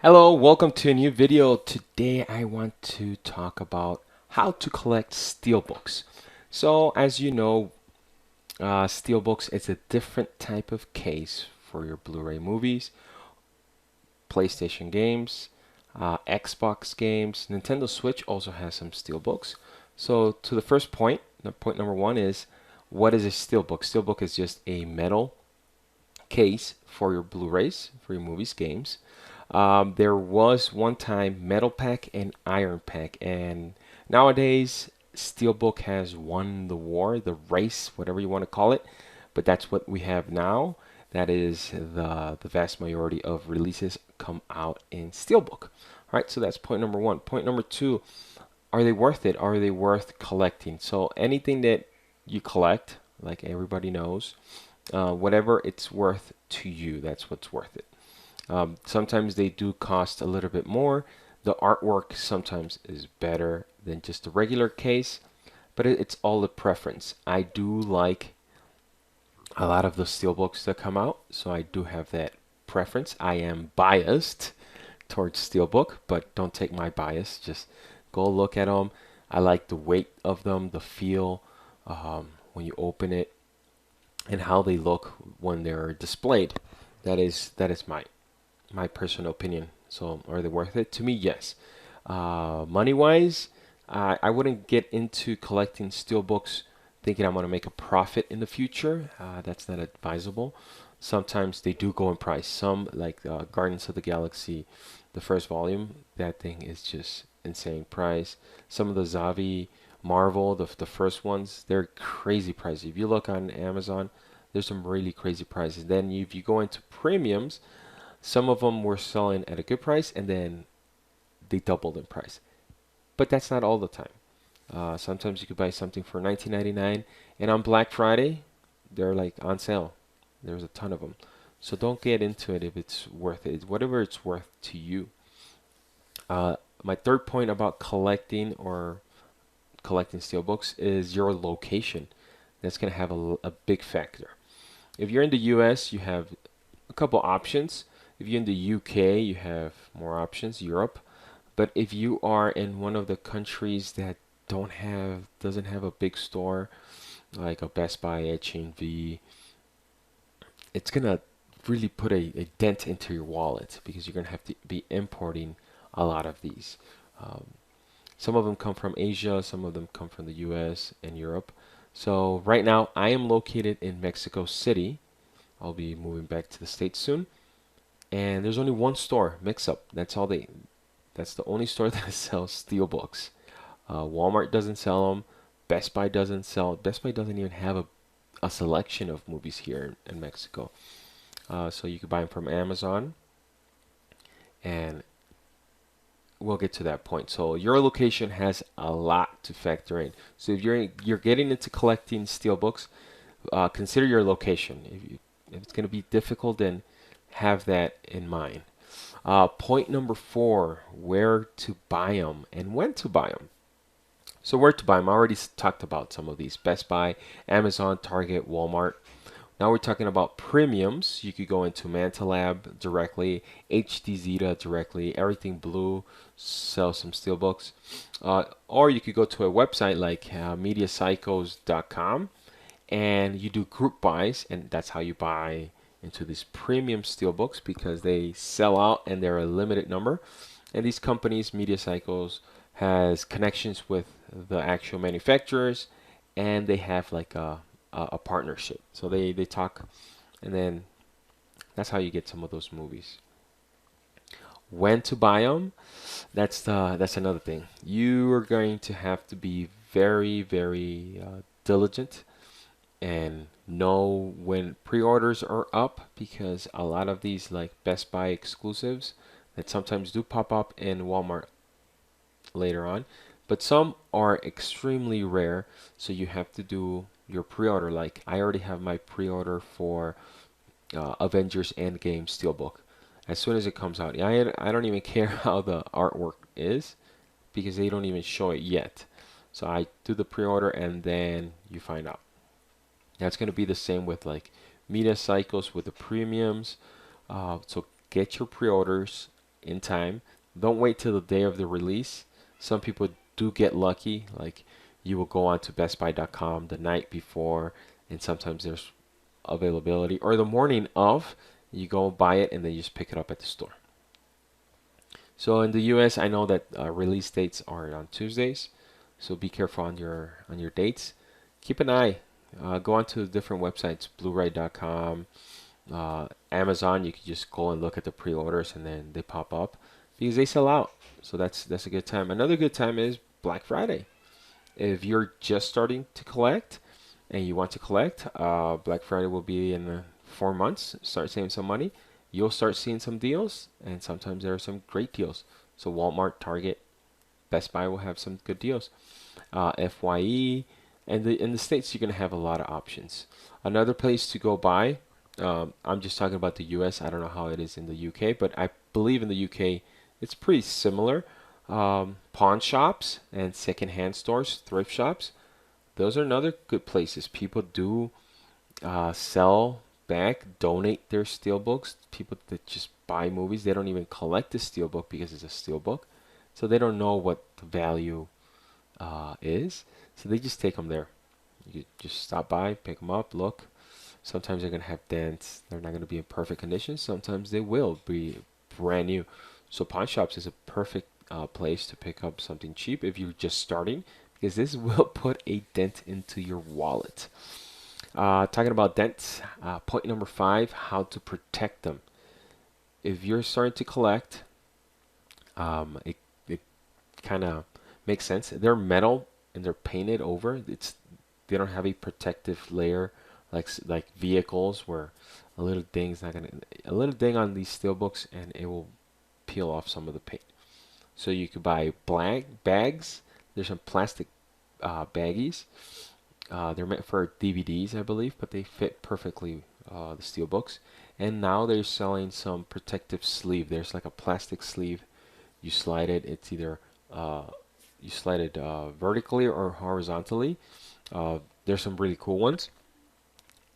Hello, welcome to a new video. Today I want to talk about how to collect steelbooks. So as you know, steelbooks is a different type of case for your Blu-ray movies, PlayStation games, Xbox games. Nintendo Switch also has some steelbooks. So to the first point, point number one is, what is a steelbook? Steelbook is just a metal case for your Blu-rays, for your movies, games. There was one time metal pack and iron pack, and nowadays Steelbook has won the war, the race, whatever you want to call it. But that's what we have now. That is the vast majority of releases come out in Steelbook. All right, so that's point number one. Point number two, are they worth it? Are they worth collecting? So anything that you collect, like everybody knows, whatever it's worth to you, that's what's worth it. Sometimes they do cost a little bit more. The artwork sometimes is better than just a regular case, but it's all a preference. I do like a lot of the steelbooks that come out, so I do have that preference. I am biased towards steelbook, but don't take my bias. Just go look at them. I like the weight of them, the feel when you open it, and how they look when they're displayed. That is my personal opinion. So are they worth it? To me, yes. Money wise, I wouldn't get into collecting steelbooks thinking I'm going to make a profit in the future. That's not advisable. Sometimes they do go in price. Some, like Guardians of the Galaxy, the first volume, that thing is just insane price. Some of the Zavi Marvel, the first ones, they're crazy pricey. If you look on Amazon, there's some really crazy prices. Then if you go into premiums, some of them were selling at a good price and then they doubled in price. But that's not all the time. Sometimes you could buy something for $19.99 and on Black Friday, they're like on sale. There's a ton of them. So don't get into it if it's worth it. Whatever it's worth to you. My third point about collecting steelbooks is your location. That's going to have a big factor. If you're in the US, you have a couple options. If you're in the UK, you have more options, Europe. But if you are in one of the countries that doesn't have a big store, like a Best Buy, H&V, it's gonna really put a dent into your wallet because you're gonna have to be importing a lot of these. Um, some of them come from Asia, some of them come from the US and Europe. So right now, I am located in Mexico City. I'll be moving back to the States soon. And there's only one store, Mix Up. That's the only store that sells steelbooks. Walmart doesn't sell them. Best Buy doesn't sell. Best Buy doesn't even have a selection of movies here in Mexico. So you can buy them from Amazon, and we'll get to that point. So your location has a lot to factor in. So if you're getting into collecting steelbooks, consider your location. If it's going to be difficult, then have that in mind. Point number four, where to buy them and when to buy them. So where to buy them, I already talked about some of these. Best Buy, Amazon, Target, Walmart. Now we're talking about premiums. You could go into Mantalab directly, HD Zeta directly, Everything Blue sells some steelbooks. Or you could go to a website like MediaPsychos.com and you do group buys, and that's how you buy into these premium steelbooks because they sell out and they're a limited number. And these companies, Media Cycles, has connections with the actual manufacturers, and they have like a partnership. So they talk, and then that's how you get some of those movies. When to buy them? That's another thing. You are going to have to be very diligent and know when pre-orders are up because a lot of these like Best Buy exclusives that sometimes do pop up in Walmart later on, but some are extremely rare, so you have to do your pre-order. Like I already have my pre-order for Avengers Endgame Steelbook. As soon as it comes out, I don't even care how the artwork is because they don't even show it yet. So I do the pre-order and then you find out. That's going to be the same with like Media Cycles with the premiums. So get your pre-orders in time. Don't wait till the day of the release. Some people do get lucky, like you will go on to bestbuy.com the night before, and sometimes there's availability, or the morning of, you go buy it and then you just pick it up at the store. So in the US, I know that release dates are on Tuesdays, so be careful on your dates. Keep an eye. Go on to different websites, Blu-ray.com, Amazon. You can just go and look at the pre-orders, and then they pop up because they sell out. So that's a good time. Another good time is Black Friday. If you're just starting to collect and you want to collect, Black Friday will be in 4 months. Start saving some money. You'll start seeing some deals, and sometimes there are some great deals. So Walmart, Target, Best Buy will have some good deals. FYE, and in the States, you're going to have a lot of options. Another place to go buy, I'm just talking about the US. I don't know how it is in the UK, but I believe in the UK it's pretty similar. Pawn shops and secondhand stores, thrift shops, those are another good places. People do sell back, donate their steelbooks. People that just buy movies, they don't even collect the steelbook because it's a steelbook, so they don't know what the value is. So they just take them there. You just stop by, pick them up, look. Sometimes they're gonna have dents. They're not gonna be in perfect condition. Sometimes they will be brand new. So pawn shops is a perfect place to pick up something cheap if you're just starting, because this will put a dent into your wallet. Talking about dents, point number 5, how to protect them. If you're starting to collect, it kind of makes sense. They're metal and they're painted over. They don't have a protective layer like vehicles, where a little ding on these steelbooks and it will peel off some of the paint. So you could buy bags. There's some plastic baggies. They're meant for DVDs, I believe, but they fit perfectly the steelbooks. And now they're selling some protective sleeve. There's like a plastic sleeve. You slide it. It's either you slide it vertically or horizontally. There's some really cool ones.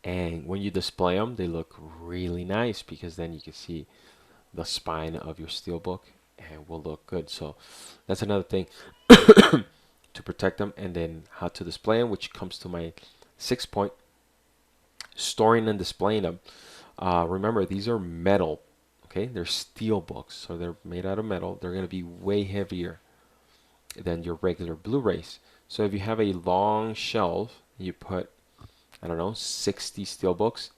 And when you display them, they look really nice, because then you can see the spine of your steelbook and will look good. So that's another thing to protect them. And then how to display them, which comes to my 6th point: storing and displaying them. Remember, these are metal. Okay, they're steel books, so they're made out of metal. They're going to be way heavier than your regular Blu-rays. So if you have a long shelf, you put, I don't know, 60 steel books,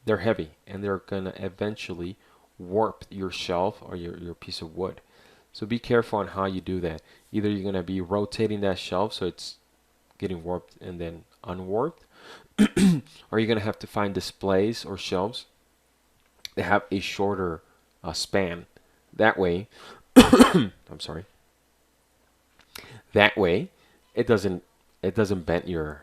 they're heavy and they're going to eventually warp your shelf or your piece of wood. So be careful on how you do that. Either you're going to be rotating that shelf so it's getting warped and then unwarped, or you're going to have to find displays or shelves that have a shorter span. That way, I'm sorry. That way, it doesn't bend your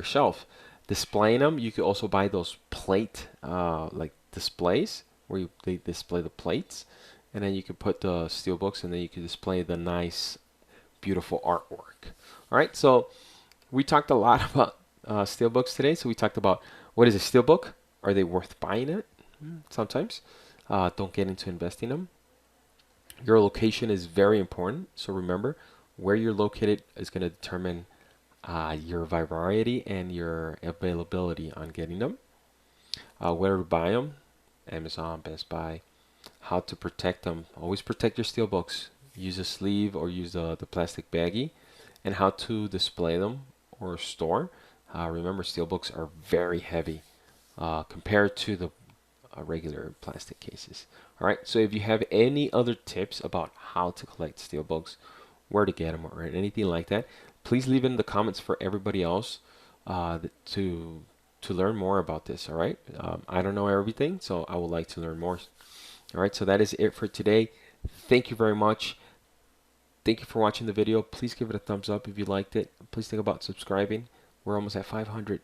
shelf. Displaying them, you could also buy those plate like displays where they display the plates, and then you can put the steel books, and then you can display the nice, beautiful artwork. All right, so we talked a lot about steel books today. So we talked about, what is a steel book? Are they worth buying it? Sometimes. Don't get into investing them. Your location is very important. So remember, where you're located is going to determine your variety and your availability on getting them. Where to buy them: Amazon, Best Buy. How to protect them: always protect your steelbooks. Use a sleeve or use the plastic baggie. And how to display them or store. Remember, steelbooks are very heavy compared to the regular plastic cases. All right, so if you have any other tips about how to collect steelbooks, where to get them, or anything like that, please leave in the comments for everybody else to learn more about this. All right, I don't know everything, so I would like to learn more. All right, so that is it for today. Thank you very much. Thank you for watching the video. Please give it a thumbs up if you liked it. Please think about subscribing. We're almost at 500.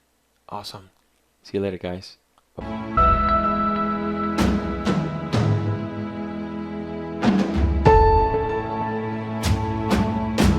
Awesome. See you later, guys. Bye-bye.